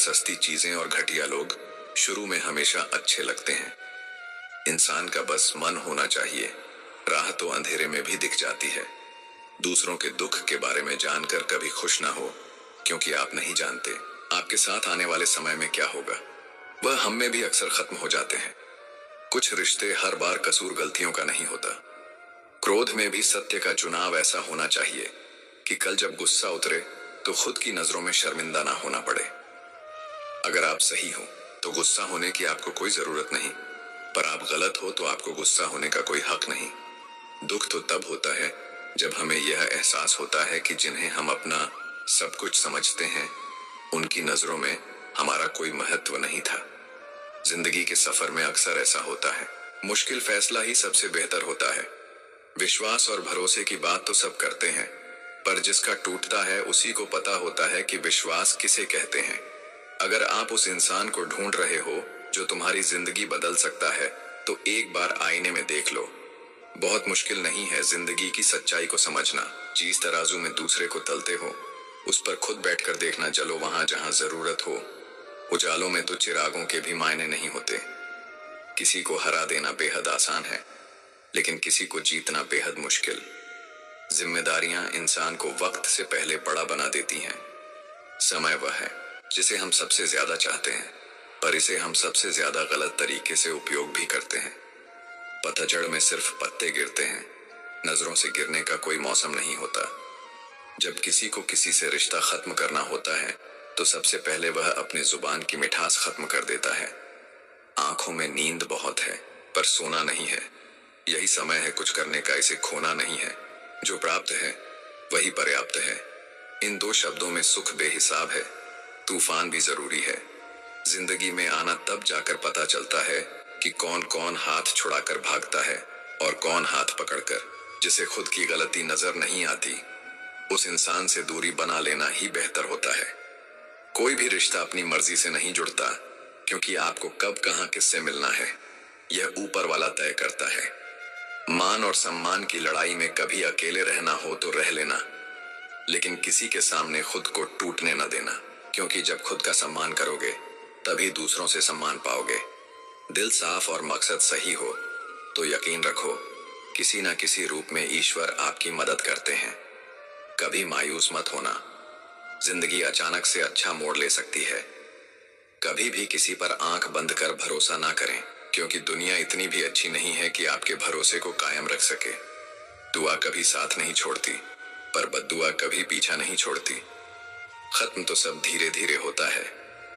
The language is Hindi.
सस्ती चीजें और घटिया लोग शुरू में हमेशा अच्छे लगते हैं। इंसान का बस मन होना चाहिए, राह तो अंधेरे में भी दिख जाती है। दूसरों के दुख के बारे में जानकर कभी खुश ना हो, क्योंकि आप नहीं जानते आपके साथ आने वाले समय में क्या होगा। वह हम में भी अक्सर खत्म हो जाते हैं। कुछ रिश्ते हर बार कसूर गलतियों का नहीं होता। क्रोध में भी सत्य का चुनाव ऐसा होना चाहिए कि कल जब गुस्सा उतरे तो खुद की नजरों में शर्मिंदा ना होना पड़े। अगर आप सही हो तो गुस्सा होने की आपको कोई जरूरत नहीं, पर आप गलत हो तो आपको गुस्सा होने का कोई हक नहीं। दुख तो तब होता है जब हमें यह एहसास होता है कि जिन्हें हम अपना सब कुछ समझते हैं, उनकी नजरों में हमारा कोई महत्व नहीं था। जिंदगी के सफर में अक्सर ऐसा होता है। मुश्किल फैसला ही सबसे बेहतर होता है। विश्वास और भरोसे की बात तो सब करते हैं, पर जिसका टूटता है उसी को पता होता है कि विश्वास किसे कहते हैं। अगर आप उस इंसान को ढूंढ रहे हो जो तुम्हारी जिंदगी बदल सकता है, तो एक बार आईने में देख लो। बहुत मुश्किल नहीं है जिंदगी की सच्चाई को समझना। जिस तराजू में दूसरे को तलते हो, उस पर खुद बैठकर देखना चलो वहां जहां जरूरत हो। उजालों में तो चिरागों के भी मायने नहीं होते। किसी को हरा देना बेहद आसान है, लेकिन किसी को जीतना बेहद मुश्किल। जिम्मेदारियां इंसान को वक्त से पहले बड़ा बना देती हैं। समय वह है जिसे हम सबसे ज्यादा चाहते हैं, पर इसे हम सबसे ज्यादा गलत तरीके से उपयोग भी करते हैं। पतझड़ में सिर्फ पत्ते गिरते हैं, नजरों से गिरने का कोई मौसम नहीं होता। जब किसी को किसी से रिश्ता खत्म करना होता है, तो सबसे पहले वह अपनी जुबान की मिठास खत्म कर देता है। आंखों में नींद बहुत है, पर सोना नहीं है। यही समय है कुछ करने का, इसे खोना नहीं है। जो प्राप्त है वही पर्याप्त है। इन दो शब्दों में सुख बेहिसाब है, तूफान भी जरूरी है। जिंदगी में आना तब जाकर पता चलता है कि कौन कौन हाथ छुड़ाकर भागता है और कौन हाथ पकड़कर। जिसे खुद की गलती नजर नहीं आती, उस इंसान से दूरी बना लेना ही बेहतर होता है। कोई भी रिश्ता अपनी मर्जी से नहीं जुड़ता, क्योंकि आपको कब कहां किससे मिलना है यह ऊपर वाला तय करता है। मान और सम्मान की लड़ाई में कभी अकेले रहना हो तो रह लेना, लेकिन किसी के सामने खुद को टूटने न देना, क्योंकि जब खुद का सम्मान करोगे तभी दूसरों से सम्मान पाओगे। दिल साफ और मकसद सही हो तो यकीन रखो किसी न किसी रूप में ईश्वर आपकी मदद करते हैं। कभी मायूस मत होना, जिंदगी अचानक से अच्छा मोड़ ले सकती है। कभी भी किसी पर आंख बंद कर भरोसा ना करें, क्योंकि दुनिया इतनी भी अच्छी नहीं है कि आपके भरोसे को कायम रख सके। दुआ कभी साथ नहीं छोड़ती, पर बद्दुआ कभी पीछा नहीं छोड़ती। खत्म तो सब धीरे धीरे होता है,